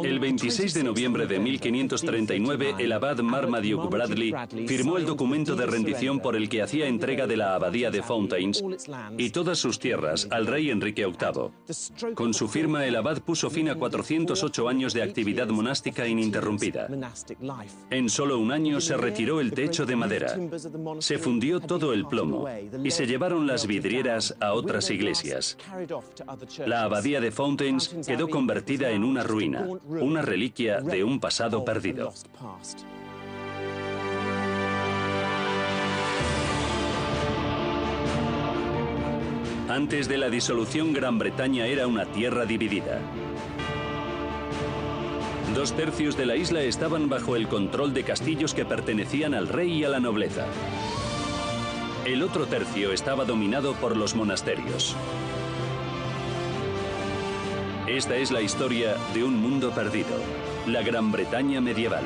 El 26 de noviembre de 1539, el abad Marmaduke Bradley firmó el documento de rendición por el que hacía entrega de la abadía de Fountains y todas sus tierras al rey Enrique VIII. Con su firma, el abad puso fin a 408 años de actividad monástica ininterrumpida. En solo un año se retiró el techo de madera, se fundió todo el plomo y se llevaron las vidrieras a otras iglesias. La abadía de Fountains quedó convertida en una ruina, una reliquia de un pasado perdido. Antes de la disolución, Gran Bretaña era una tierra dividida. 2/3 de la isla estaban bajo el control de castillos que pertenecían al rey y a la nobleza. El otro tercio estaba dominado por los monasterios. Esta es la historia de un mundo perdido, la Gran Bretaña medieval.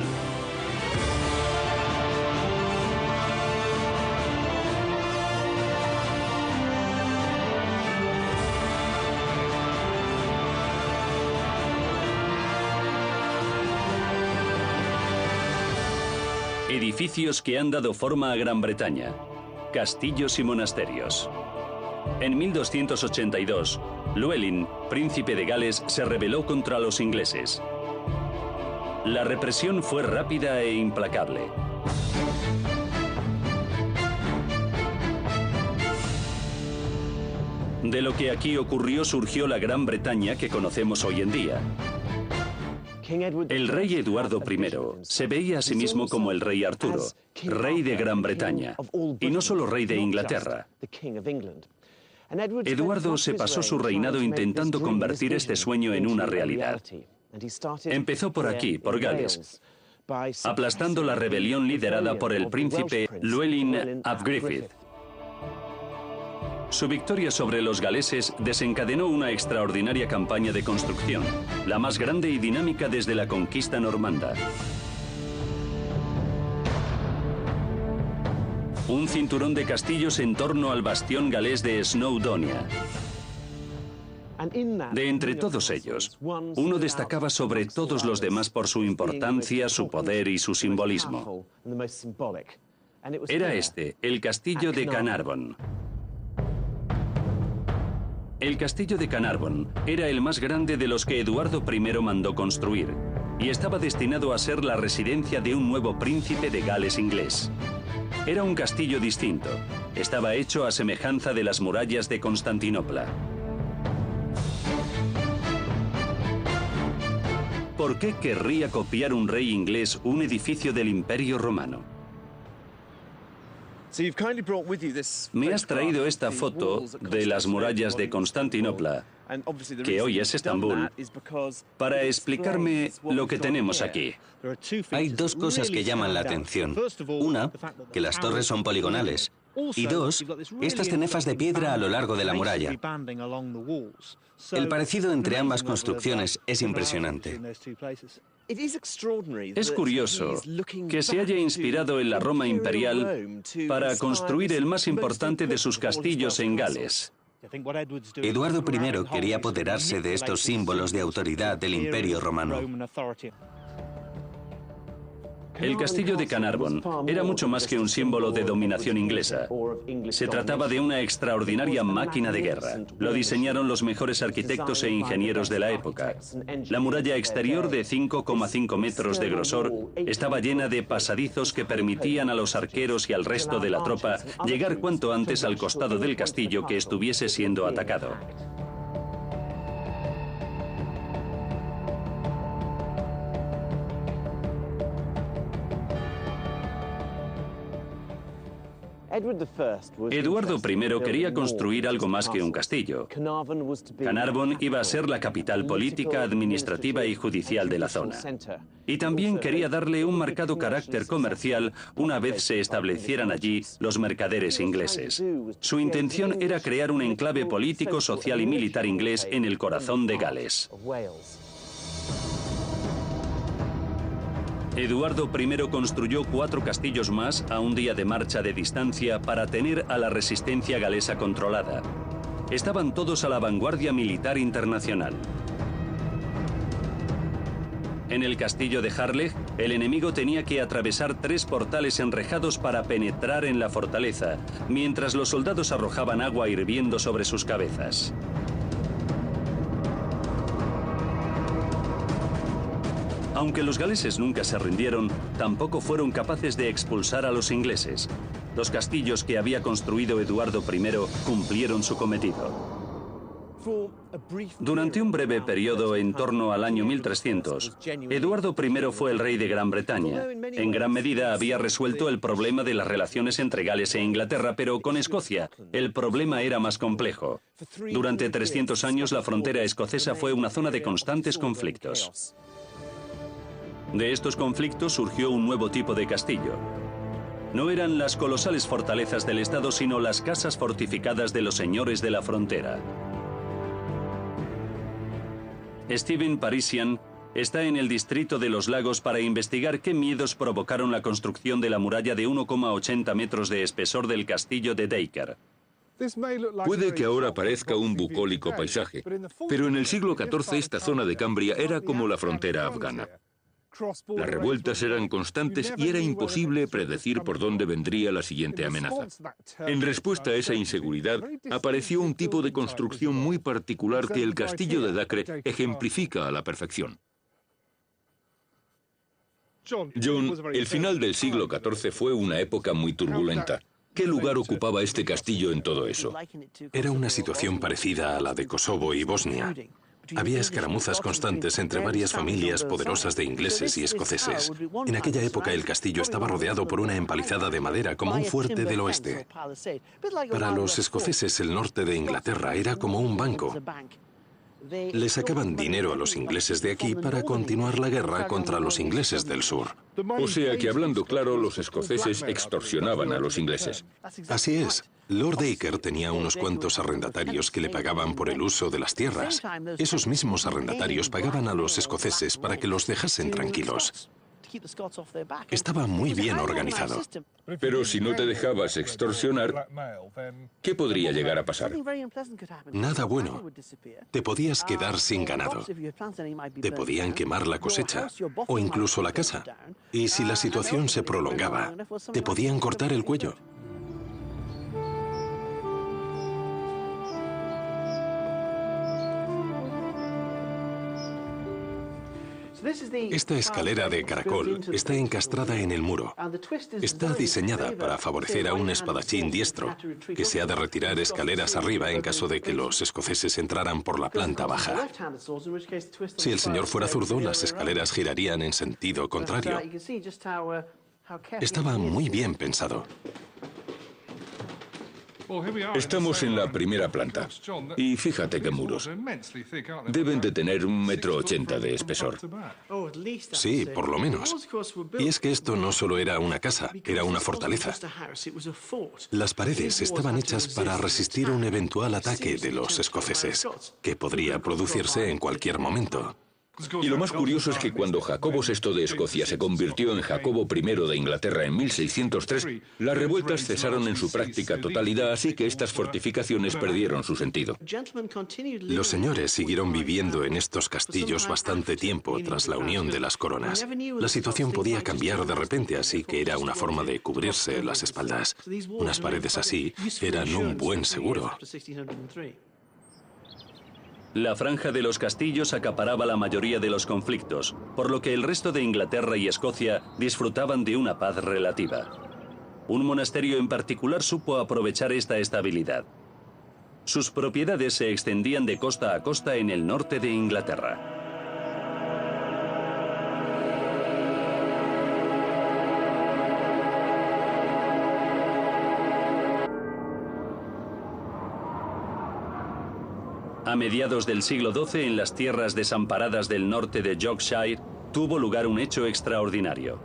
Edificios que han dado forma a Gran Bretaña. Castillos y monasterios. En 1282, Llewellyn, príncipe de Gales, se rebeló contra los ingleses. La represión fue rápida e implacable. De lo que aquí ocurrió surgió la Gran Bretaña que conocemos hoy en día. El rey Eduardo I se veía a sí mismo como el rey Arturo, rey de Gran Bretaña, y no solo rey de Inglaterra. Eduardo se pasó su reinado intentando convertir este sueño en una realidad. Empezó por aquí, por Gales, aplastando la rebelión liderada por el príncipe Llewellyn ap Griffith. Su victoria sobre los galeses desencadenó una extraordinaria campaña de construcción, la más grande y dinámica desde la conquista normanda. Un cinturón de castillos en torno al bastión galés de Snowdonia. De entre todos ellos, uno destacaba sobre todos los demás por su importancia, su poder y su simbolismo. Era este, el castillo de Carnarvon. El castillo de Carnarvon era el más grande de los que Eduardo I mandó construir y estaba destinado a ser la residencia de un nuevo príncipe de Gales inglés. Era un castillo distinto. Estaba hecho a semejanza de las murallas de Constantinopla. ¿Por qué querría copiar un rey inglés un edificio del Imperio Romano? Me has traído esta foto de las murallas de Constantinopla, que hoy es Estambul, para explicarme lo que tenemos aquí. Hay dos cosas que llaman la atención. Una, que las torres son poligonales. Y dos, estas cenefas de piedra a lo largo de la muralla. El parecido entre ambas construcciones es impresionante. Es curioso que se haya inspirado en la Roma imperial para construir el más importante de sus castillos en Gales. Eduardo I quería apoderarse de estos símbolos de autoridad del Imperio Romano. El castillo de Carnarvon era mucho más que un símbolo de dominación inglesa. Se trataba de una extraordinaria máquina de guerra. Lo diseñaron los mejores arquitectos e ingenieros de la época. La muralla exterior de 5,5 metros de grosor estaba llena de pasadizos que permitían a los arqueros y al resto de la tropa llegar cuanto antes al costado del castillo que estuviese siendo atacado. Eduardo I quería construir algo más que un castillo. Carnarvon iba a ser la capital política, administrativa y judicial de la zona. Y también quería darle un marcado carácter comercial una vez se establecieran allí los mercaderes ingleses. Su intención era crear un enclave político, social y militar inglés en el corazón de Gales. Eduardo I construyó 4 castillos más a un día de marcha de distancia para tener a la resistencia galesa controlada. Estaban todos a la vanguardia militar internacional. En el castillo de Harlech, el enemigo tenía que atravesar 3 portales enrejados para penetrar en la fortaleza, mientras los soldados arrojaban agua hirviendo sobre sus cabezas. Aunque los galeses nunca se rindieron, tampoco fueron capaces de expulsar a los ingleses. Los castillos que había construido Eduardo I cumplieron su cometido. Durante un breve periodo en torno al año 1300, Eduardo I fue el rey de Gran Bretaña. En gran medida había resuelto el problema de las relaciones entre Gales e Inglaterra, pero con Escocia el problema era más complejo. Durante 300 años la frontera escocesa fue una zona de constantes conflictos. De estos conflictos surgió un nuevo tipo de castillo. No eran las colosales fortalezas del Estado, sino las casas fortificadas de los señores de la frontera. Stephen Parisian está en el distrito de Los Lagos para investigar qué miedos provocaron la construcción de la muralla de 1,80 metros de espesor del castillo de Dacre. Puede que ahora parezca un bucólico paisaje, pero en el siglo XIV esta zona de Cambria era como la frontera afgana. Las revueltas eran constantes y era imposible predecir por dónde vendría la siguiente amenaza. En respuesta a esa inseguridad, apareció un tipo de construcción muy particular que el castillo de Dacre ejemplifica a la perfección. John, el final del siglo XIV fue una época muy turbulenta. ¿Qué lugar ocupaba este castillo en todo eso? Era una situación parecida a la de Kosovo y Bosnia. Había escaramuzas constantes entre varias familias poderosas de ingleses y escoceses. En aquella época el castillo estaba rodeado por una empalizada de madera como un fuerte del oeste. Para los escoceses el norte de Inglaterra era como un banco. Le sacaban dinero a los ingleses de aquí para continuar la guerra contra los ingleses del sur. O sea que, hablando claro, los escoceses extorsionaban a los ingleses. Así es. Lord Dacre tenía unos cuantos arrendatarios que le pagaban por el uso de las tierras. Esos mismos arrendatarios pagaban a los escoceses para que los dejasen tranquilos. Estaba muy bien organizado. Pero si no te dejabas extorsionar, ¿qué podría llegar a pasar? Nada bueno. Te podías quedar sin ganado. Te podían quemar la cosecha o incluso la casa. Y si la situación se prolongaba, te podían cortar el cuello. Esta escalera de caracol está encastrada en el muro. Está diseñada para favorecer a un espadachín diestro, que se ha de retirar escaleras arriba en caso de que los escoceses entraran por la planta baja. Si el señor fuera zurdo, las escaleras girarían en sentido contrario. Estaba muy bien pensado. Estamos en la primera planta. Y fíjate qué muros. Deben de tener 1,80 m de espesor. Sí, por lo menos. Y es que esto no solo era una casa, era una fortaleza. Las paredes estaban hechas para resistir un eventual ataque de los escoceses, que podría producirse en cualquier momento. Y lo más curioso es que cuando Jacobo VI de Escocia se convirtió en Jacobo I de Inglaterra en 1603, las revueltas cesaron en su práctica totalidad, así que estas fortificaciones perdieron su sentido. Los señores siguieron viviendo en estos castillos bastante tiempo tras la unión de las coronas. La situación podía cambiar de repente, así que era una forma de cubrirse las espaldas. Unas paredes así eran un buen seguro. La franja de los castillos acaparaba la mayoría de los conflictos, por lo que el resto de Inglaterra y Escocia disfrutaban de una paz relativa. Un monasterio en particular supo aprovechar esta estabilidad. Sus propiedades se extendían de costa a costa en el norte de Inglaterra. A mediados del siglo XII, en las tierras desamparadas del norte de Yorkshire, tuvo lugar un hecho extraordinario.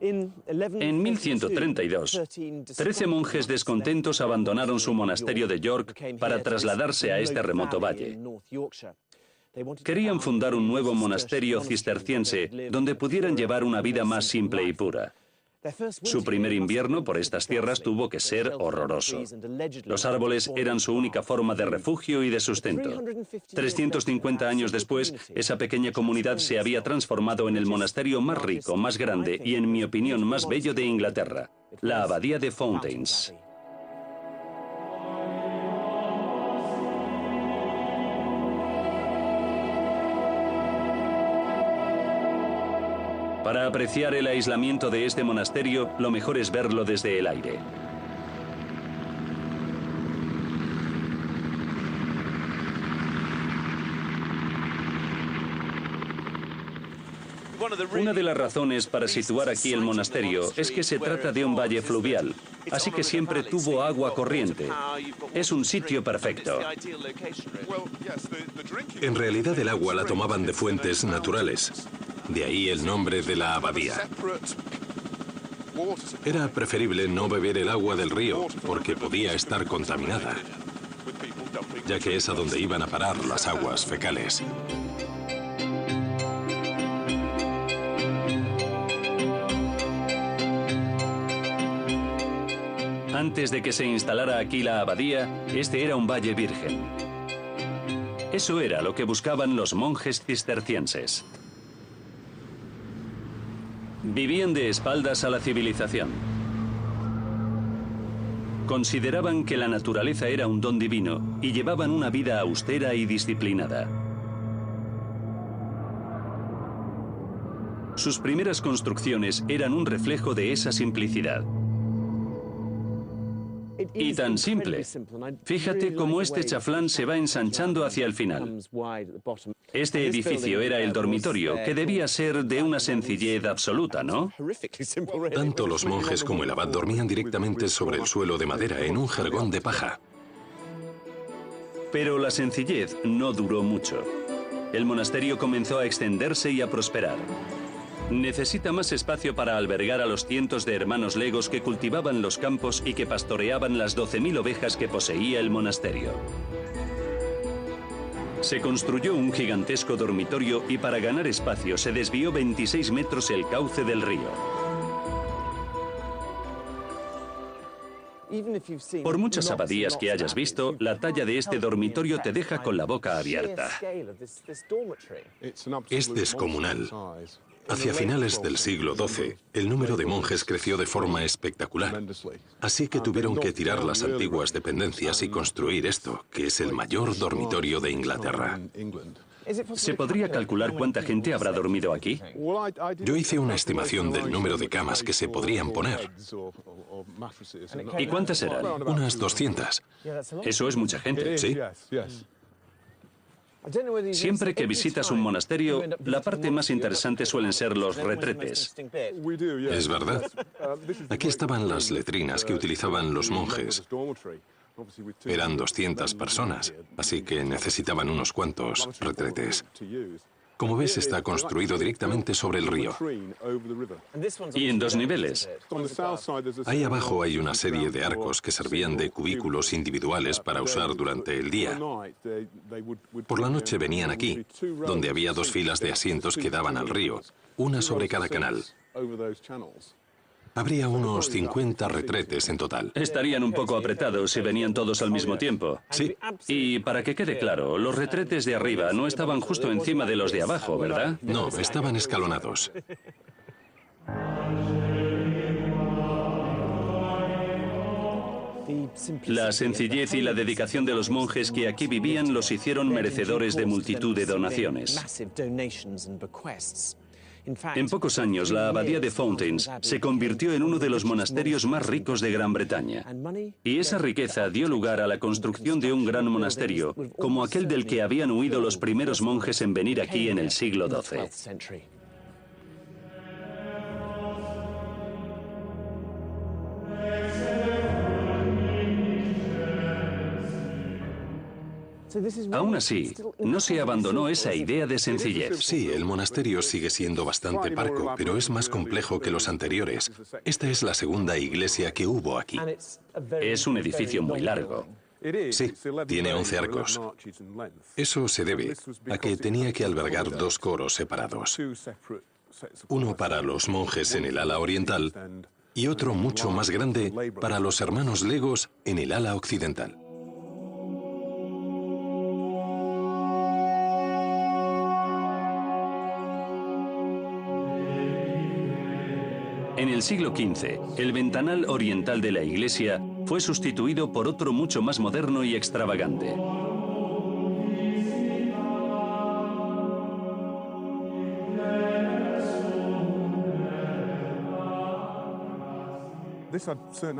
En 1132, 13 monjes descontentos abandonaron su monasterio de York para trasladarse a este remoto valle. Querían fundar un nuevo monasterio cisterciense donde pudieran llevar una vida más simple y pura. Su primer invierno por estas tierras tuvo que ser horroroso. Los árboles eran su única forma de refugio y de sustento. 350 años después, esa pequeña comunidad se había transformado en el monasterio más rico, más grande y, en mi opinión, más bello de Inglaterra, la Abadía de Fountains. Para apreciar el aislamiento de este monasterio, lo mejor es verlo desde el aire. Una de las razones para situar aquí el monasterio es que se trata de un valle fluvial, así que siempre tuvo agua corriente. Es un sitio perfecto. En realidad el agua la tomaban de fuentes naturales. De ahí el nombre de la abadía. Era preferible no beber el agua del río porque podía estar contaminada, ya que es a donde iban a parar las aguas fecales. Antes de que se instalara aquí la abadía, este era un valle virgen. Eso era lo que buscaban los monjes cistercienses. Vivían de espaldas a la civilización. Consideraban que la naturaleza era un don divino y llevaban una vida austera y disciplinada. Sus primeras construcciones eran un reflejo de esa simplicidad. Y tan simple. Fíjate cómo este chaflán se va ensanchando hacia el final. Este edificio era el dormitorio, que debía ser de una sencillez absoluta, ¿no? Tanto los monjes como el abad dormían directamente sobre el suelo de madera en un jergón de paja. Pero la sencillez no duró mucho. El monasterio comenzó a extenderse y a prosperar. Necesita más espacio para albergar a los cientos de hermanos legos que cultivaban los campos y que pastoreaban las 12.000 ovejas que poseía el monasterio. Se construyó un gigantesco dormitorio y para ganar espacio se desvió 26 metros el cauce del río. Por muchas abadías que hayas visto, la talla de este dormitorio te deja con la boca abierta. Es descomunal. Hacia finales del siglo XII, el número de monjes creció de forma espectacular. Así que tuvieron que tirar las antiguas dependencias y construir esto, que es el mayor dormitorio de Inglaterra. ¿Se podría calcular cuánta gente habrá dormido aquí? Yo hice una estimación del número de camas que se podrían poner. ¿Y cuántas eran? Unas 200. Eso es mucha gente. Sí. Siempre que visitas un monasterio, la parte más interesante suelen ser los retretes. Es verdad. Aquí estaban las letrinas que utilizaban los monjes. Eran 200 personas, así que necesitaban unos cuantos retretes. Como ves, está construido directamente sobre el río. Y en 2 niveles. Ahí abajo hay una serie de arcos que servían de cubículos individuales para usar durante el día. Por la noche venían aquí, donde había 2 filas de asientos que daban al río, una sobre cada canal. Habría unos 50 retretes en total. Estarían un poco apretados si venían todos al mismo tiempo. Sí. Y para que quede claro, los retretes de arriba no estaban justo encima de los de abajo, ¿verdad? No, estaban escalonados. La sencillez y la dedicación de los monjes que aquí vivían los hicieron merecedores de multitud de donaciones. En pocos años, la abadía de Fountains se convirtió en uno de los monasterios más ricos de Gran Bretaña. Y esa riqueza dio lugar a la construcción de un gran monasterio, como aquel del que habían huido los primeros monjes en venir aquí en el siglo XII. Aún así, no se abandonó esa idea de sencillez. Sí, el monasterio sigue siendo bastante parco, pero es más complejo que los anteriores. Esta es la segunda iglesia que hubo aquí. Es un edificio muy largo. Sí, tiene 11 arcos. Eso se debe a que tenía que albergar 2 coros separados. Uno para los monjes en el ala oriental y otro mucho más grande para los hermanos Legos en el ala occidental. En el siglo XV, el ventanal oriental de la iglesia fue sustituido por otro mucho más moderno y extravagante.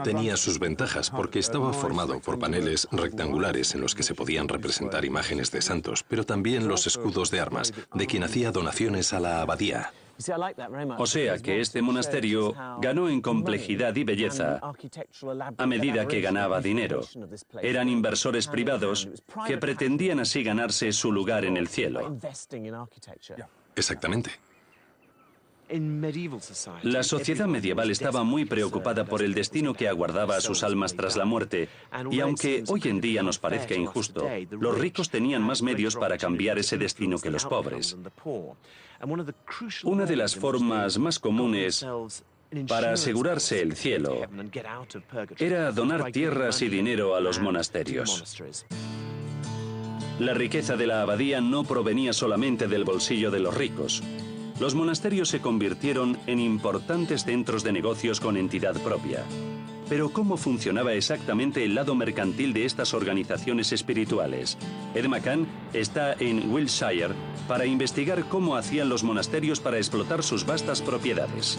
Tenía sus ventajas porque estaba formado por paneles rectangulares en los que se podían representar imágenes de santos, pero también los escudos de armas, de quien hacía donaciones a la abadía. O sea que este monasterio ganó en complejidad y belleza a medida que ganaba dinero. Eran inversores privados que pretendían así ganarse su lugar en el cielo. Exactamente. La sociedad medieval estaba muy preocupada por el destino que aguardaba a sus almas tras la muerte, y aunque hoy en día nos parezca injusto, los ricos tenían más medios para cambiar ese destino que los pobres. Una de las formas más comunes para asegurarse el cielo era donar tierras y dinero a los monasterios. La riqueza de la abadía no provenía solamente del bolsillo de los ricos. Los monasterios se convirtieron en importantes centros de negocios con entidad propia. Pero ¿cómo funcionaba exactamente el lado mercantil de estas organizaciones espirituales? Ed McCann está en Wiltshire para investigar cómo hacían los monasterios para explotar sus vastas propiedades.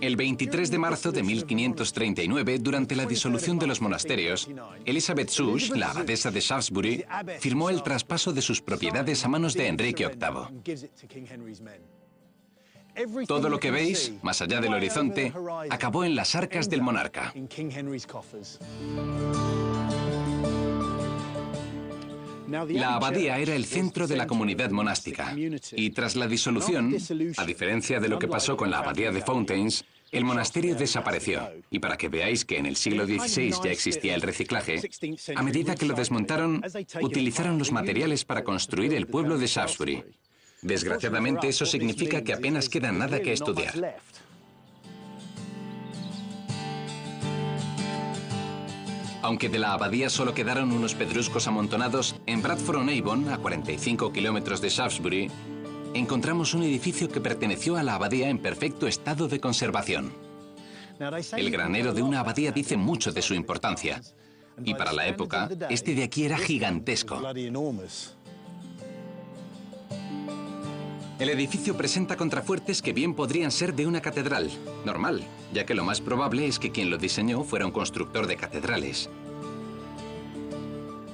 El 23 de marzo de 1539, durante la disolución de los monasterios, Elizabeth Sush, la abadesa de Shaftesbury, firmó el traspaso de sus propiedades a manos de Enrique VIII. Todo lo que veis, más allá del horizonte, acabó en las arcas del monarca. La abadía era el centro de la comunidad monástica, y tras la disolución, a diferencia de lo que pasó con la abadía de Fountains, el monasterio desapareció. Y para que veáis que en el siglo XVI ya existía el reciclaje, a medida que lo desmontaron, utilizaron los materiales para construir el pueblo de Shaftesbury. Desgraciadamente, eso significa que apenas queda nada que estudiar. Aunque de la abadía solo quedaron unos pedruscos amontonados, en Bradford-on-Avon, a 45 kilómetros de Shaftesbury, encontramos un edificio que perteneció a la abadía en perfecto estado de conservación. El granero de una abadía dice mucho de su importancia, y para la época, este de aquí era gigantesco. El edificio presenta contrafuertes que bien podrían ser de una catedral, normal, ya que lo más probable es que quien lo diseñó fuera un constructor de catedrales.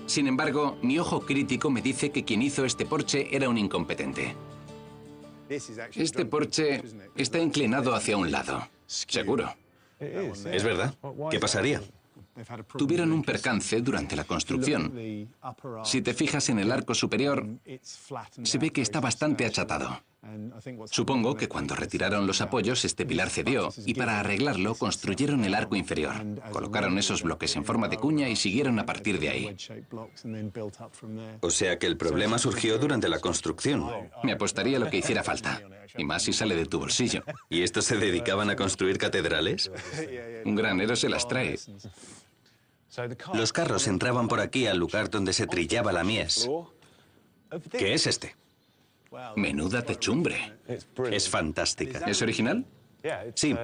Sin embargo, mi ojo crítico me dice que quien hizo este porche era un incompetente. Este porche está inclinado hacia un lado, seguro. ¿Es verdad? ¿Qué pasaría? Tuvieron un percance durante la construcción. Si te fijas en el arco superior, se ve que está bastante achatado. Supongo que cuando retiraron los apoyos, este pilar cedió, y para arreglarlo construyeron el arco inferior. Colocaron esos bloques en forma de cuña y siguieron a partir de ahí. O sea que el problema surgió durante la construcción. Me apostaría lo que hiciera falta, y más si sale de tu bolsillo. ¿Y estos se dedicaban a construir catedrales? Un granero se las trae. Los carros entraban por aquí al lugar donde se trillaba la mies. ¿Qué es este? Menuda techumbre. Es fantástica. ¿Es original? Sí,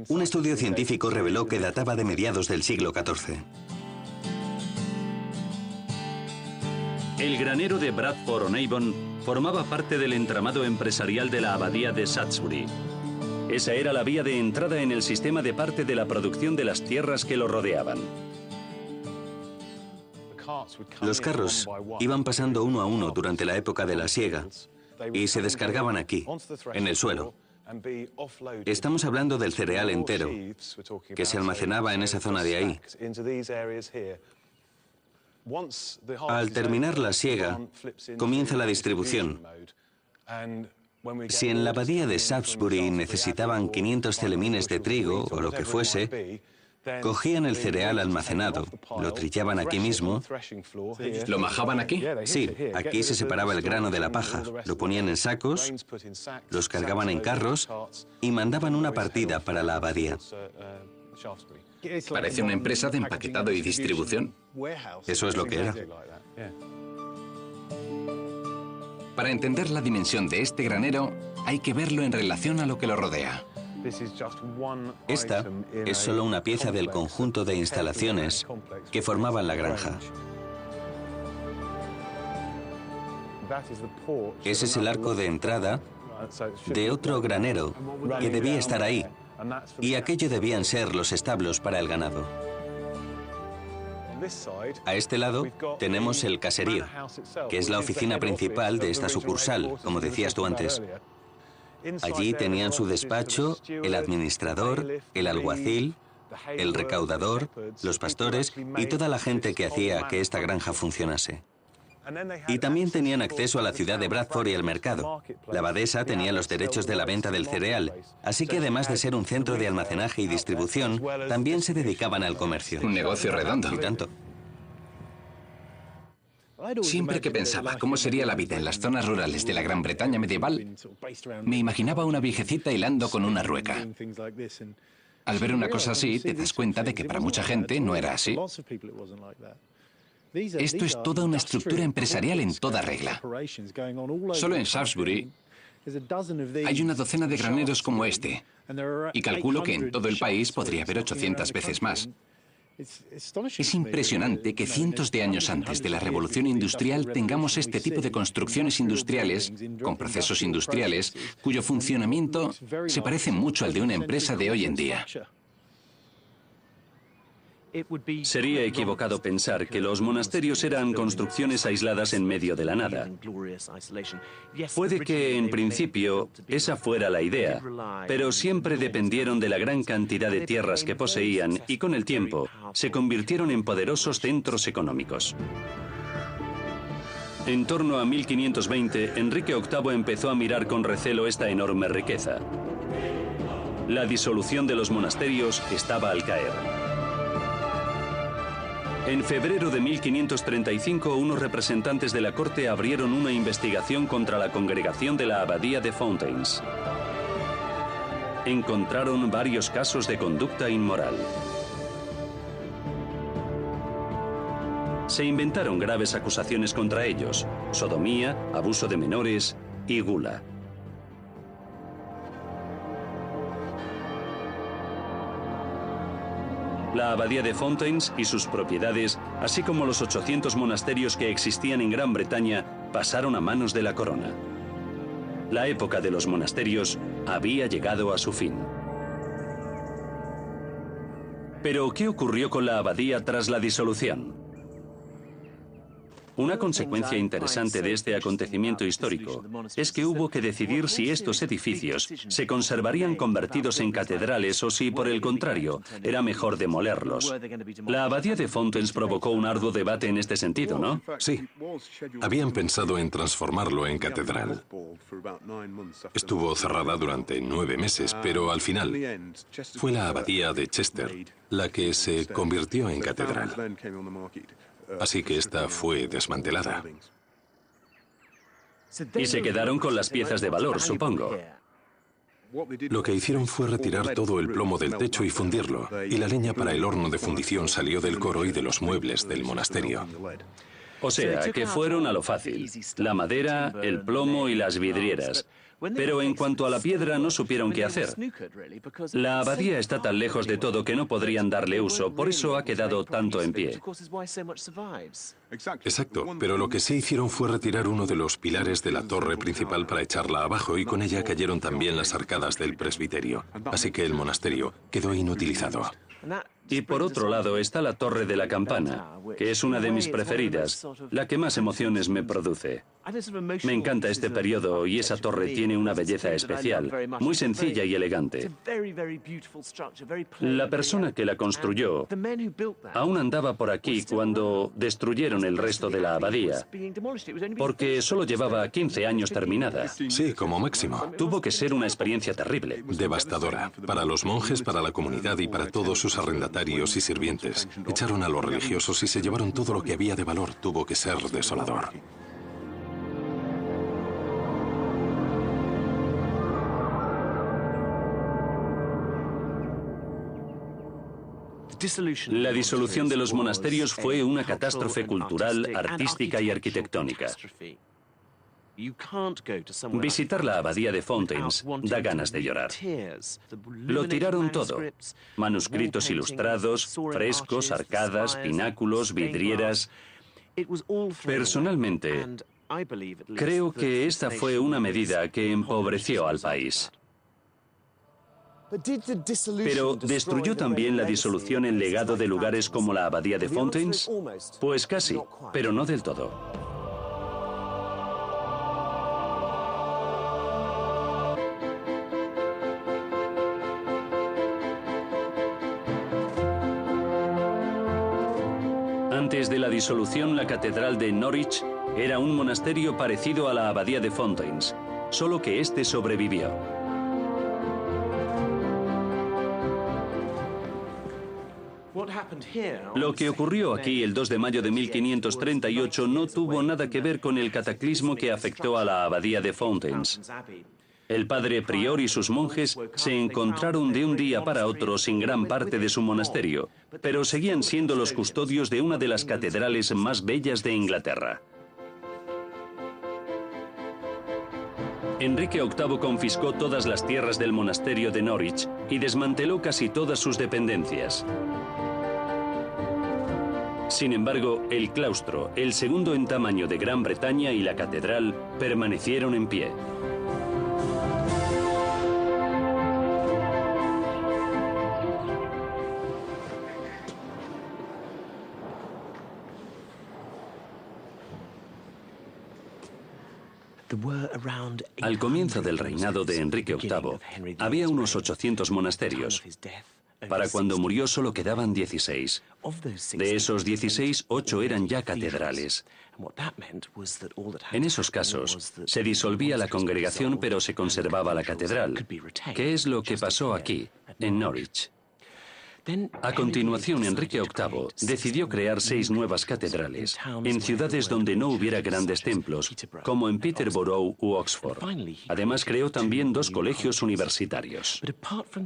un estudio científico reveló que databa de mediados del siglo XIV. El granero de Bradford-on-Avon formaba parte del entramado empresarial de la abadía de Shaftesbury. Esa era la vía de entrada en el sistema de parte de la producción de las tierras que lo rodeaban. Los carros iban pasando uno a uno durante la época de la siega y se descargaban aquí, en el suelo. Estamos hablando del cereal entero, que se almacenaba en esa zona de ahí. Al terminar la siega, comienza la distribución. Si en la abadía de Shaftesbury necesitaban 500 celemines de trigo o lo que fuese, Cogían el cereal almacenado, lo trillaban aquí mismo. ¿Lo majaban aquí? Sí, aquí se separaba el grano de la paja, lo ponían en sacos, los cargaban en carros y mandaban una partida para la abadía. Parece una empresa de empaquetado y distribución. Eso es lo que era. Para entender la dimensión de este granero, hay que verlo en relación a lo que lo rodea. Esta es solo una pieza del conjunto de instalaciones que formaban la granja. Ese es el arco de entrada de otro granero que debía estar ahí, y aquello debían ser los establos para el ganado. A este lado tenemos el caserío, que es la oficina principal de esta sucursal, como decías tú antes. Allí tenían su despacho, el administrador, el alguacil, el recaudador, los pastores y toda la gente que hacía que esta granja funcionase. Y también tenían acceso a la ciudad de Bradford y al mercado. La abadesa tenía los derechos de la venta del cereal, así que además de ser un centro de almacenaje y distribución, también se dedicaban al comercio. Un negocio redondo. Y tanto. Siempre que pensaba cómo sería la vida en las zonas rurales de la Gran Bretaña medieval, me imaginaba una viejecita hilando con una rueca. Al ver una cosa así, te das cuenta de que para mucha gente no era así. Esto es toda una estructura empresarial en toda regla. Solo en Shaftesbury hay una docena de graneros como este, y calculo que en todo el país podría haber 800 veces más. Es impresionante que cientos de años antes de la Revolución Industrial tengamos este tipo de construcciones industriales, con procesos industriales, cuyo funcionamiento se parece mucho al de una empresa de hoy en día. Sería equivocado pensar que los monasterios eran construcciones aisladas en medio de la nada. Puede que, en principio, esa fuera la idea, pero siempre dependieron de la gran cantidad de tierras que poseían y, con el tiempo, se convirtieron en poderosos centros económicos. En torno a 1520, Enrique VIII empezó a mirar con recelo esta enorme riqueza. La disolución de los monasterios estaba al caer. En febrero de 1535, unos representantes de la corte abrieron una investigación contra la congregación de la abadía de Fountains. Encontraron varios casos de conducta inmoral. Se inventaron graves acusaciones contra ellos: sodomía, abuso de menores y gula. La abadía de Fountains y sus propiedades, así como los 800 monasterios que existían en Gran Bretaña, pasaron a manos de la corona. La época de los monasterios había llegado a su fin. Pero, ¿qué ocurrió con la abadía tras la disolución? Una consecuencia interesante de este acontecimiento histórico es que hubo que decidir si estos edificios se conservarían convertidos en catedrales o si, por el contrario, era mejor demolerlos. La abadía de Fountains provocó un arduo debate en este sentido, ¿no? Sí. Habían pensado en transformarlo en catedral. Estuvo cerrada durante 9 meses, pero al final fue la abadía de Chester la que se convirtió en catedral. Así que esta fue desmantelada. Y se quedaron con las piezas de valor, supongo. Lo que hicieron fue retirar todo el plomo del techo y fundirlo, y la leña para el horno de fundición salió del coro y de los muebles del monasterio. O sea, que fueron a lo fácil: la madera, el plomo y las vidrieras. Pero en cuanto a la piedra, no supieron qué hacer. La abadía está tan lejos de todo que no podrían darle uso, por eso ha quedado tanto en pie. Exacto, pero lo que sí hicieron fue retirar uno de los pilares de la torre principal para echarla abajo, y con ella cayeron también las arcadas del presbiterio. Así que el monasterio quedó inutilizado. Y por otro lado está la torre de la campana, que es una de mis preferidas, la que más emociones me produce. Me encanta este periodo y esa torre tiene una belleza especial, muy sencilla y elegante. La persona que la construyó aún andaba por aquí cuando destruyeron el resto de la abadía, porque solo llevaba 15 años terminada. Sí, como máximo. Tuvo que ser una experiencia terrible. Devastadora, para los monjes, para la comunidad y para todos sus arrendatarios. dignatarios y sirvientes. Echaron a los religiosos y se llevaron todo lo que había de valor. Tuvo que ser desolador. La disolución de los monasterios fue una catástrofe cultural, artística y arquitectónica. Visitar la abadía de Fountains da ganas de llorar. Lo tiraron todo: manuscritos ilustrados, frescos, arcadas, pináculos, vidrieras. Personalmente, creo que esta fue una medida que empobreció al país. Pero ¿destruyó también la disolución el legado de lugares como la abadía de Fountains? Pues casi, pero no del todo. Antes de la disolución, la catedral de Norwich era un monasterio parecido a la abadía de Fountains, solo que este sobrevivió. Lo que ocurrió aquí el 2 de mayo de 1538 no tuvo nada que ver con el cataclismo que afectó a la abadía de Fountains. El padre prior y sus monjes se encontraron de un día para otro sin gran parte de su monasterio, pero seguían siendo los custodios de una de las catedrales más bellas de Inglaterra. Enrique VIII confiscó todas las tierras del monasterio de Norwich y desmanteló casi todas sus dependencias. Sin embargo, el claustro, el segundo en tamaño de Gran Bretaña, y la catedral permanecieron en pie. Al comienzo del reinado de Enrique VIII, había unos 800 monasterios. Para cuando murió solo quedaban 16. De esos 16, 8 eran ya catedrales. En esos casos, se disolvía la congregación pero se conservaba la catedral, que es lo que pasó aquí, en Norwich. A continuación, Enrique VIII decidió crear 6 nuevas catedrales en ciudades donde no hubiera grandes templos, como en Peterborough u Oxford. Además, creó también 2 colegios universitarios.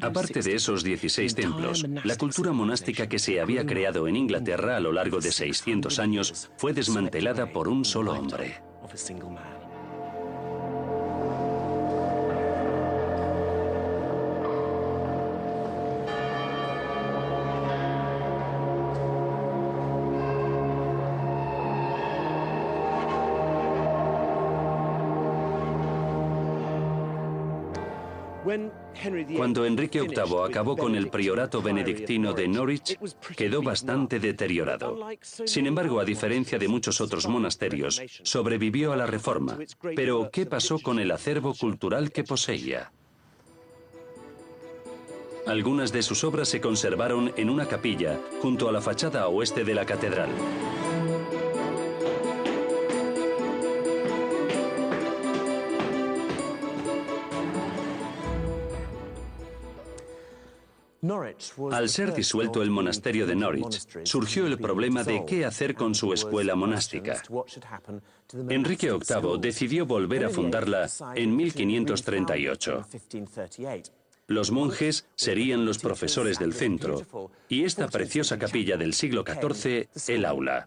Aparte de esos 16 templos, la cultura monástica que se había creado en Inglaterra a lo largo de 600 años fue desmantelada por un solo hombre. Cuando Enrique VIII acabó con el priorato benedictino de Norwich, quedó bastante deteriorado. Sin embargo, a diferencia de muchos otros monasterios, sobrevivió a la Reforma. Pero, ¿qué pasó con el acervo cultural que poseía? Algunas de sus obras se conservaron en una capilla junto a la fachada oeste de la catedral. Al ser disuelto el monasterio de Norwich, surgió el problema de qué hacer con su escuela monástica. Enrique VIII decidió volver a fundarla en 1538. Los monjes serían los profesores del centro y esta preciosa capilla del siglo XIV, el aula.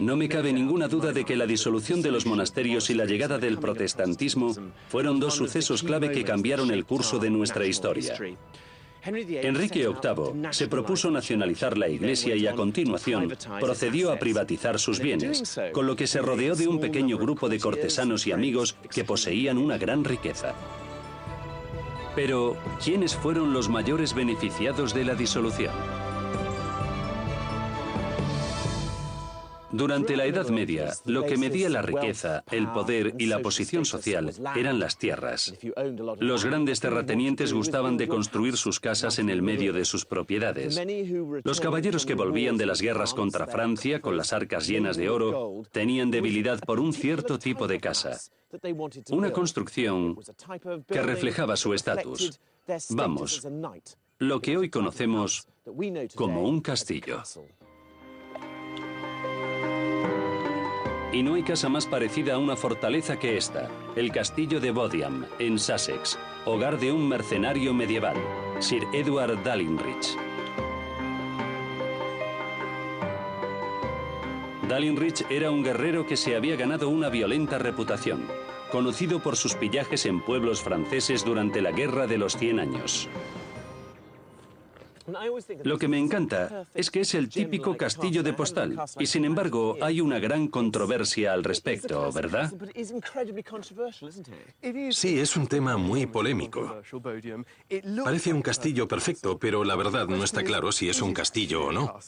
No me cabe ninguna duda de que la disolución de los monasterios y la llegada del protestantismo fueron 2 sucesos clave que cambiaron el curso de nuestra historia. Enrique VIII se propuso nacionalizar la Iglesia y a continuación procedió a privatizar sus bienes, con lo que se rodeó de un pequeño grupo de cortesanos y amigos que poseían una gran riqueza. Pero, ¿quiénes fueron los mayores beneficiados de la disolución? Durante la Edad Media, lo que medía la riqueza, el poder y la posición social eran las tierras. Los grandes terratenientes gustaban de construir sus casas en el medio de sus propiedades. Los caballeros que volvían de las guerras contra Francia con las arcas llenas de oro tenían debilidad por un cierto tipo de casa, una construcción que reflejaba su estatus. Vamos, lo que hoy conocemos como un castillo. Y no hay casa más parecida a una fortaleza que esta, el castillo de Bodiam, en Sussex, hogar de un mercenario medieval, Sir Edward Dalinrich. Dalinrich era un guerrero que se había ganado una violenta reputación, conocido por sus pillajes en pueblos franceses durante la Guerra de los 100 años. Lo que me encanta es que es el típico castillo de postal, y sin embargo hay una gran controversia al respecto, ¿verdad? Sí, es un tema muy polémico. Parece un castillo perfecto, pero la verdad no está claro si es un castillo o no.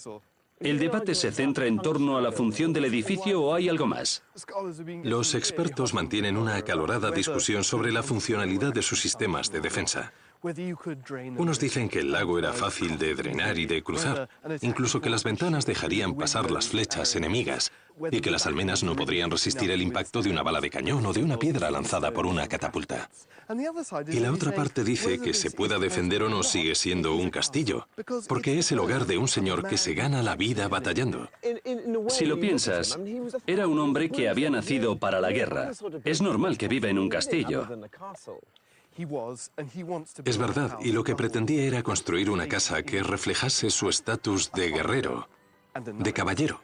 ¿El debate se centra en torno a la función del edificio o hay algo más? Los expertos mantienen una acalorada discusión sobre la funcionalidad de sus sistemas de defensa. Unos dicen que el lago era fácil de drenar y de cruzar, incluso que las ventanas dejarían pasar las flechas enemigas y que las almenas no podrían resistir el impacto de una bala de cañón o de una piedra lanzada por una catapulta. Y la otra parte dice que se pueda defender o no sigue siendo un castillo, porque es el hogar de un señor que se gana la vida batallando. Si lo piensas, era un hombre que había nacido para la guerra. Es normal que viva en un castillo. Es verdad, y lo que pretendía era construir una casa que reflejase su estatus de guerrero, de caballero.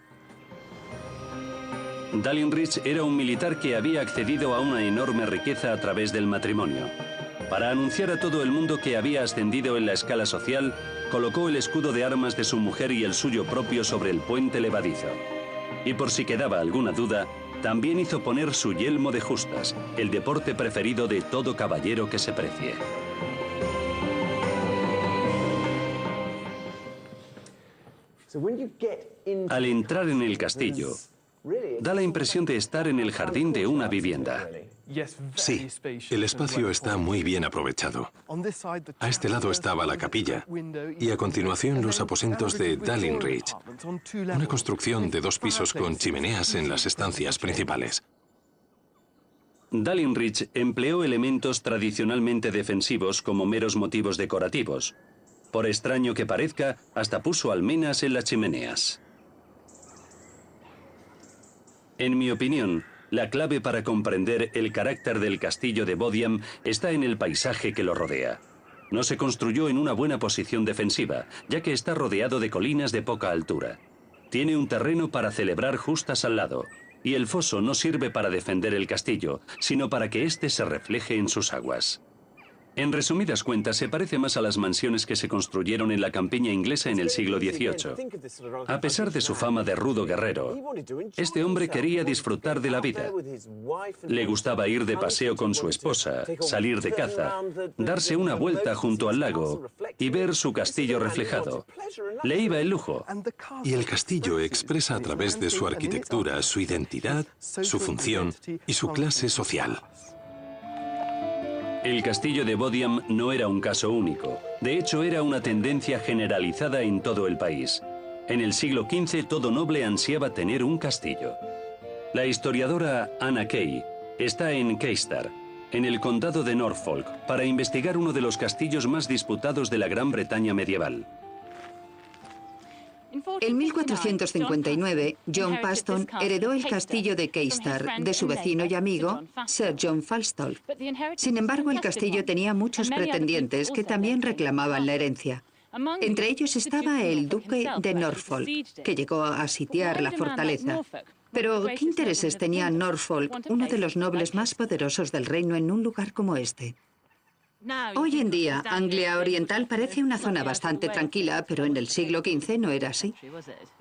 Dalinrich era un militar que había accedido a una enorme riqueza a través del matrimonio. Para anunciar a todo el mundo que había ascendido en la escala social, colocó el escudo de armas de su mujer y el suyo propio sobre el puente levadizo. Y por si quedaba alguna duda, también hizo poner su yelmo de justas, el deporte preferido de todo caballero que se precie. Al entrar en el castillo, da la impresión de estar en el jardín de una vivienda. Sí, el espacio está muy bien aprovechado. A este lado estaba la capilla y a continuación los aposentos de Dalinrich, una construcción de 2 pisos con chimeneas en las estancias principales. Dalinrich empleó elementos tradicionalmente defensivos como meros motivos decorativos. Por extraño que parezca, hasta puso almenas en las chimeneas. En mi opinión, la clave para comprender el carácter del castillo de Bodiam está en el paisaje que lo rodea. No se construyó en una buena posición defensiva, ya que está rodeado de colinas de poca altura. Tiene un terreno para celebrar justas al lado, y el foso no sirve para defender el castillo, sino para que éste se refleje en sus aguas. En resumidas cuentas, se parece más a las mansiones que se construyeron en la campiña inglesa en el siglo XVIII. A pesar de su fama de rudo guerrero, este hombre quería disfrutar de la vida. Le gustaba ir de paseo con su esposa, salir de caza, darse una vuelta junto al lago y ver su castillo reflejado. Le iba el lujo. Y el castillo expresa a través de su arquitectura su identidad, su función y su clase social. El castillo de Bodiam no era un caso único. De hecho, era una tendencia generalizada en todo el país. En el siglo XV, todo noble ansiaba tener un castillo. La historiadora Anna Kay está en Keistar, en el condado de Norfolk, para investigar uno de los castillos más disputados de la Gran Bretaña medieval. En 1459, John Paston heredó el castillo de Keistar de su vecino y amigo, Sir John Falstolf. Sin embargo, el castillo tenía muchos pretendientes que también reclamaban la herencia. Entre ellos estaba el duque de Norfolk, que llegó a sitiar la fortaleza. Pero, ¿qué intereses tenía Norfolk, uno de los nobles más poderosos del reino, en un lugar como este? Hoy en día, Anglia Oriental parece una zona bastante tranquila, pero en el siglo XV no era así.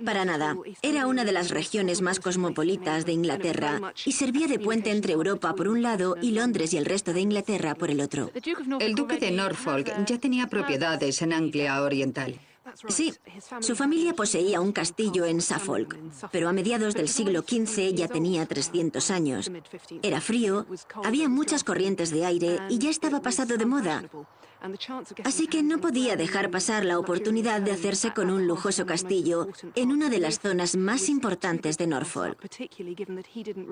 Para nada. Era una de las regiones más cosmopolitas de Inglaterra y servía de puente entre Europa por un lado y Londres y el resto de Inglaterra por el otro. El duque de Norfolk ya tenía propiedades en Anglia Oriental. Sí, su familia poseía un castillo en Suffolk, pero a mediados del siglo XV ya tenía 300 años. Era frío, había muchas corrientes de aire y ya estaba pasado de moda. Así que no podía dejar pasar la oportunidad de hacerse con un lujoso castillo en una de las zonas más importantes de Norfolk.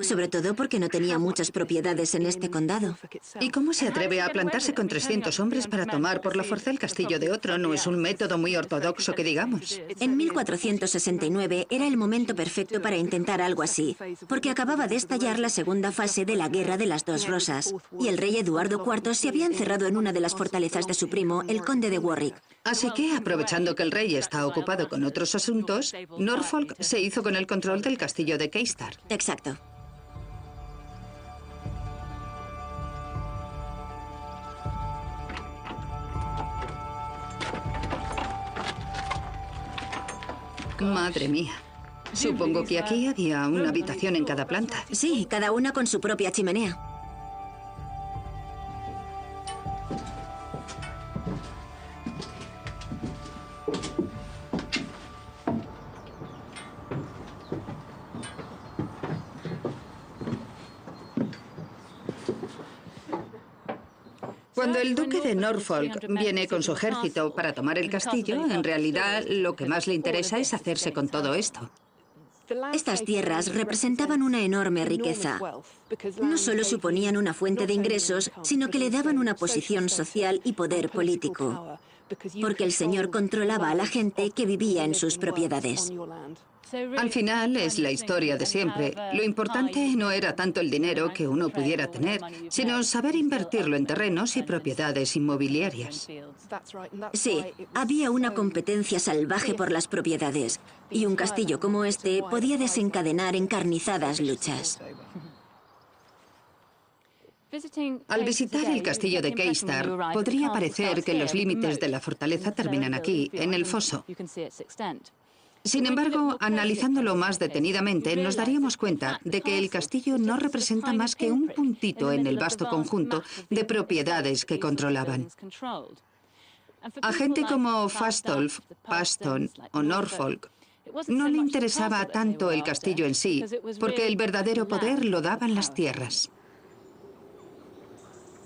Sobre todo porque no tenía muchas propiedades en este condado. ¿Y cómo se atreve a plantarse con 300 hombres para tomar por la fuerza el castillo de otro? No es un método muy ortodoxo que digamos. En 1469 era el momento perfecto para intentar algo así, porque acababa de estallar la segunda fase de la Guerra de las Dos Rosas, y el rey Eduardo IV se había encerrado en una de las fortalezas de su primo, el conde de Warwick. Así que, aprovechando que el rey está ocupado con otros asuntos, Norfolk se hizo con el control del castillo de Keistar. Exacto. Madre mía. Supongo que aquí había una habitación en cada planta. Sí, cada una con su propia chimenea. Cuando el duque de Norfolk viene con su ejército para tomar el castillo, en realidad lo que más le interesa es hacerse con todo esto. Estas tierras representaban una enorme riqueza. No solo suponían una fuente de ingresos, sino que le daban una posición social y poder político, porque el señor controlaba a la gente que vivía en sus propiedades. Al final es la historia de siempre. Lo importante no era tanto el dinero que uno pudiera tener, sino saber invertirlo en terrenos y propiedades inmobiliarias. Sí, había una competencia salvaje por las propiedades, y un castillo como este podía desencadenar encarnizadas luchas. Al visitar el castillo de Keistar, podría parecer que los límites de la fortaleza terminan aquí, en el foso. Sin embargo, analizándolo más detenidamente, nos daríamos cuenta de que el castillo no representa más que un puntito en el vasto conjunto de propiedades que controlaban. A gente como Fastolf, Paston o Norfolk no le interesaba tanto el castillo en sí, porque el verdadero poder lo daban las tierras.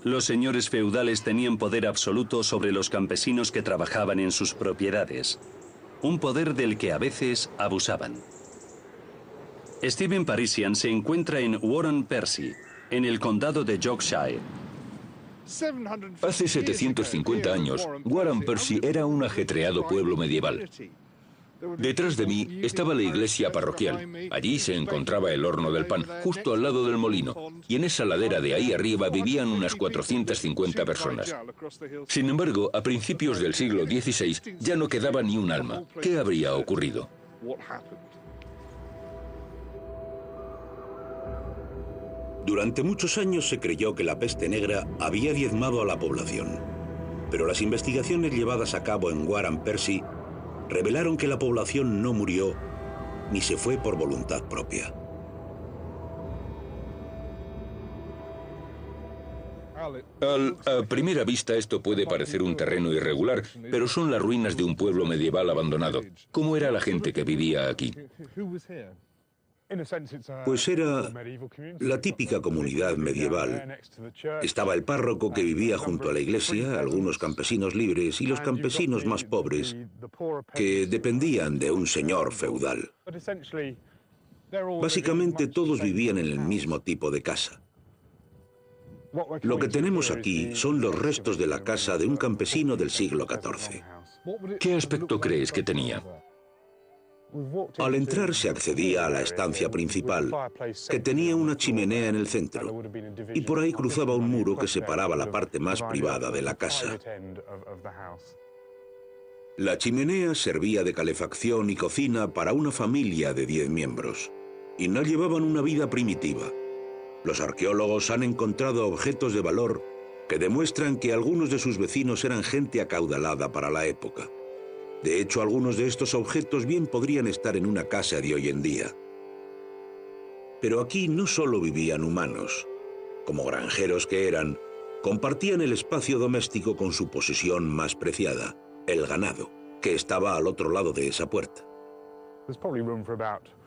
Los señores feudales tenían poder absoluto sobre los campesinos que trabajaban en sus propiedades. Un poder del que a veces abusaban. Stephen Parisian se encuentra en Warren Percy, en el condado de Yorkshire. Hace 750 años, Warren Percy era un ajetreado pueblo medieval. Detrás de mí estaba la iglesia parroquial. Allí se encontraba el horno del pan, justo al lado del molino. Y en esa ladera de ahí arriba vivían unas 450 personas. Sin embargo, a principios del siglo XVI ya no quedaba ni un alma. ¿Qué habría ocurrido? Durante muchos años se creyó que la peste negra había diezmado a la población. Pero las investigaciones llevadas a cabo en Warren Percy revelaron que la población no murió ni se fue por voluntad propia. A primera vista esto puede parecer un terreno irregular, pero son las ruinas de un pueblo medieval abandonado. ¿Cómo era la gente que vivía aquí? Pues era la típica comunidad medieval. Estaba el párroco que vivía junto a la iglesia, algunos campesinos libres y los campesinos más pobres que dependían de un señor feudal. Básicamente todos vivían en el mismo tipo de casa. Lo que tenemos aquí son los restos de la casa de un campesino del siglo XIV. ¿Qué aspecto crees que tenía? Al entrar se accedía a la estancia principal, que tenía una chimenea en el centro, y por ahí cruzaba un muro que separaba la parte más privada de la casa. La chimenea servía de calefacción y cocina para una familia de 10 miembros, y no llevaban una vida primitiva. Los arqueólogos han encontrado objetos de valor que demuestran que algunos de sus vecinos eran gente acaudalada para la época. De hecho, algunos de estos objetos bien podrían estar en una casa de hoy en día. Pero aquí no solo vivían humanos. Como granjeros que eran, compartían el espacio doméstico con su posesión más preciada, el ganado. que estaba al otro lado de esa puerta.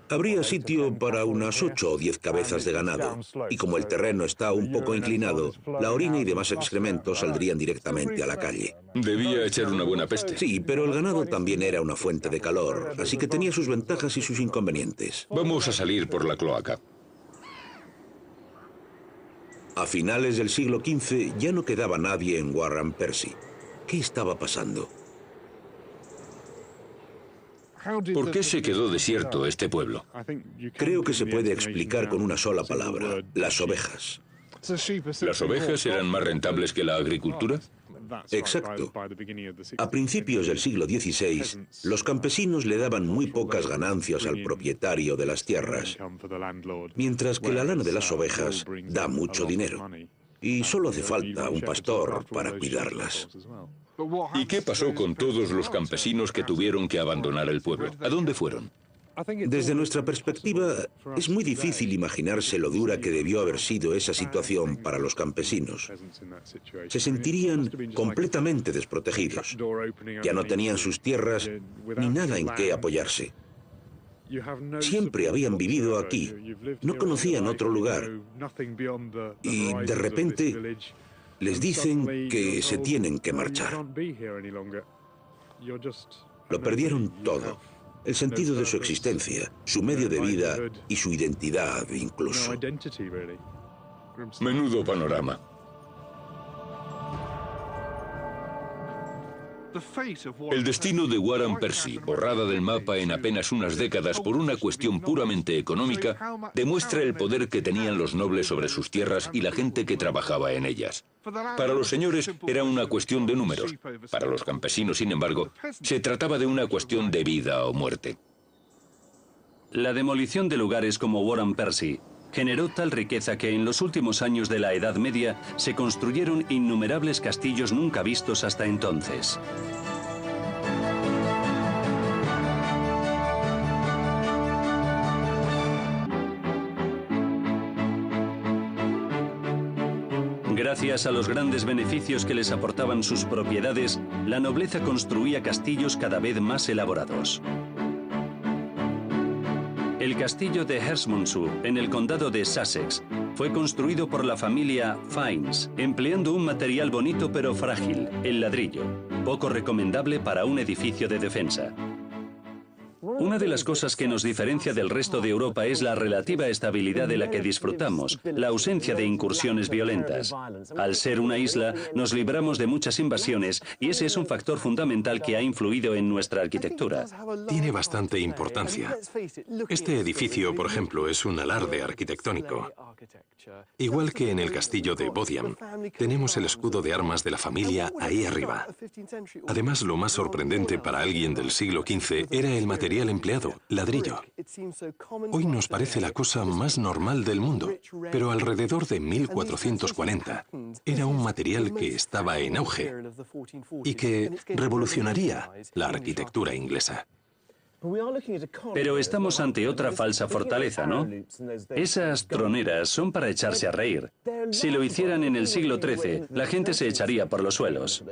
Habría sitio para unas 8 o 10 cabezas de ganado, y como el terreno está un poco inclinado, la orina y demás excrementos saldrían directamente a la calle. Debía echar una buena peste. Sí, pero el ganado también era una fuente de calor, así que tenía sus ventajas y sus inconvenientes. Vamos a salir por la cloaca. A finales del siglo XV ya no quedaba nadie en Warren Percy. ¿Qué estaba pasando? ¿Por qué se quedó desierto este pueblo? Creo que se puede explicar con una sola palabra: las ovejas. ¿Las ovejas eran más rentables que la agricultura? Exacto. A principios del siglo XVI, los campesinos le daban muy pocas ganancias al propietario de las tierras, mientras que la lana de las ovejas da mucho dinero. Y solo hace falta un pastor para cuidarlas. ¿Y qué pasó con todos los campesinos que tuvieron que abandonar el pueblo? ¿A dónde fueron? Desde nuestra perspectiva, es muy difícil imaginarse lo dura que debió haber sido esa situación para los campesinos. Se sentirían completamente desprotegidos. Ya no tenían sus tierras ni nada en qué apoyarse. Siempre habían vivido aquí, no conocían otro lugar. Y de repente les dicen que se tienen que marchar. Lo perdieron todo. El sentido de su existencia, su medio de vida y su identidad incluso. Menudo panorama. El destino de Warren Percy, borrada del mapa en apenas unas décadas por una cuestión puramente económica, demuestra el poder que tenían los nobles sobre sus tierras y la gente que trabajaba en ellas. Para los señores era una cuestión de números. Para los campesinos, sin embargo, se trataba de una cuestión de vida o muerte. La demolición de lugares como Warren Percy generó tal riqueza que en los últimos años de la Edad Media se construyeron innumerables castillos nunca vistos hasta entonces. Gracias a los grandes beneficios que les aportaban sus propiedades, la nobleza construía castillos cada vez más elaborados. El castillo de Herstmonceux, en el condado de Sussex, fue construido por la familia Fiennes, empleando un material bonito pero frágil, el ladrillo, poco recomendable para un edificio de defensa. Una de las cosas que nos diferencia del resto de Europa es la relativa estabilidad de la que disfrutamos, la ausencia de incursiones violentas. Al ser una isla, nos libramos de muchas invasiones y ese es un factor fundamental que ha influido en nuestra arquitectura. Tiene bastante importancia. Este edificio, por ejemplo, es un alarde arquitectónico. Igual que en el castillo de Bodiam, tenemos el escudo de armas de la familia ahí arriba. Además, lo más sorprendente para alguien del siglo XV era el material empleado, ladrillo. Hoy nos parece la cosa más normal del mundo, pero alrededor de 1440 era un material que estaba en auge y que revolucionaría la arquitectura inglesa. Pero estamos ante otra falsa fortaleza, ¿no? Esas troneras son para echarse a reír. Si lo hicieran en el siglo XIII, la gente se echaría por los suelos.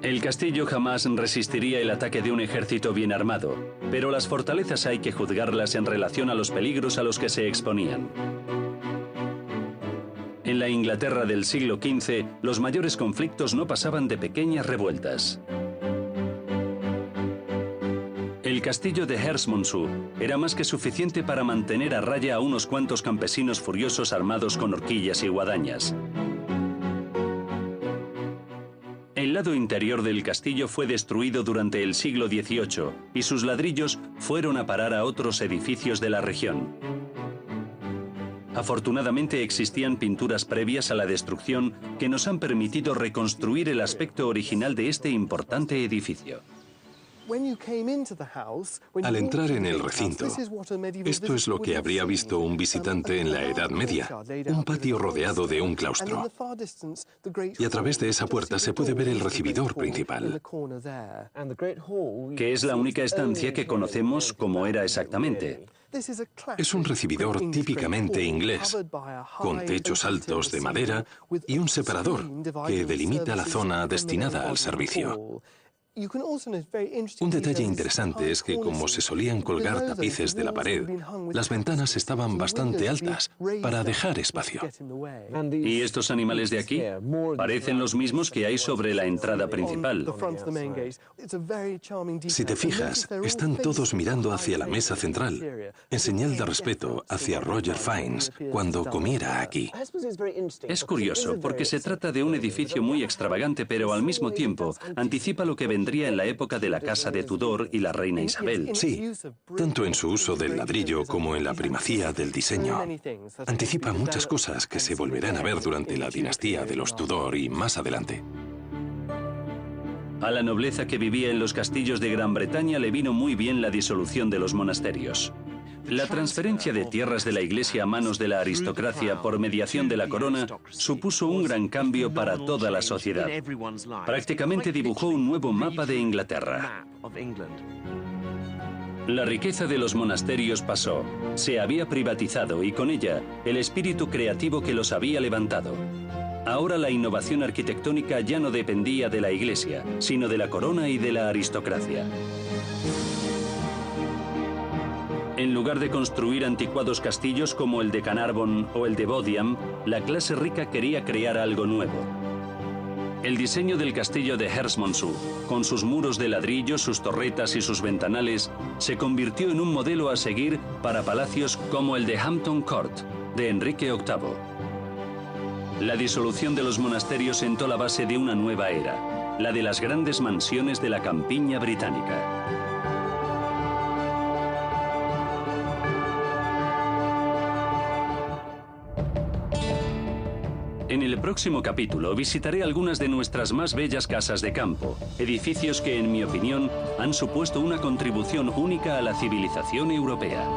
El castillo jamás resistiría el ataque de un ejército bien armado, pero las fortalezas hay que juzgarlas en relación a los peligros a los que se exponían. En la Inglaterra del siglo XV, los mayores conflictos no pasaban de pequeñas revueltas. El castillo de Herstmonceux era más que suficiente para mantener a raya a unos cuantos campesinos furiosos armados con horquillas y guadañas. El lado interior del castillo fue destruido durante el siglo XVIII y sus ladrillos fueron a parar a otros edificios de la región. Afortunadamente existían pinturas previas a la destrucción que nos han permitido reconstruir el aspecto original de este importante edificio. Al entrar en el recinto, esto es lo que habría visto un visitante en la Edad Media, un patio rodeado de un claustro. Y a través de esa puerta se puede ver el recibidor principal. Que es la única estancia que conocemos como era exactamente. Es un recibidor típicamente inglés, con techos altos de madera y un separador que delimita la zona destinada al servicio. Un detalle interesante es que, como se solían colgar tapices de la pared, las ventanas estaban bastante altas para dejar espacio. ¿Y estos animales de aquí? Parecen los mismos que hay sobre la entrada principal. Si te fijas, están todos mirando hacia la mesa central, en señal de respeto hacia Roger Fiennes cuando comiera aquí. Es curioso, porque se trata de un edificio muy extravagante, pero al mismo tiempo anticipa lo que vendría en la época de la Casa de Tudor y la Reina Isabel. Sí, tanto en su uso del ladrillo como en la primacía del diseño. Anticipa muchas cosas que se volverán a ver durante la dinastía de los Tudor y más adelante. A la nobleza que vivía en los castillos de Gran Bretaña le vino muy bien la disolución de los monasterios. La transferencia de tierras de la Iglesia a manos de la aristocracia por mediación de la corona supuso un gran cambio para toda la sociedad. Prácticamente dibujó un nuevo mapa de Inglaterra. La riqueza de los monasterios pasó, se había privatizado y con ella el espíritu creativo que los había levantado. Ahora la innovación arquitectónica ya no dependía de la Iglesia, sino de la corona y de la aristocracia. En lugar de construir anticuados castillos como el de Carnarvon o el de Bodiam, la clase rica quería crear algo nuevo. El diseño del castillo de Herstmonceux, con sus muros de ladrillo, sus torretas y sus ventanales, se convirtió en un modelo a seguir para palacios como el de Hampton Court, de Enrique VIII. La disolución de los monasterios sentó la base de una nueva era, la de las grandes mansiones de la campiña británica. En el próximo capítulo visitaré algunas de nuestras más bellas casas de campo, edificios que, en mi opinión, han supuesto una contribución única a la civilización europea.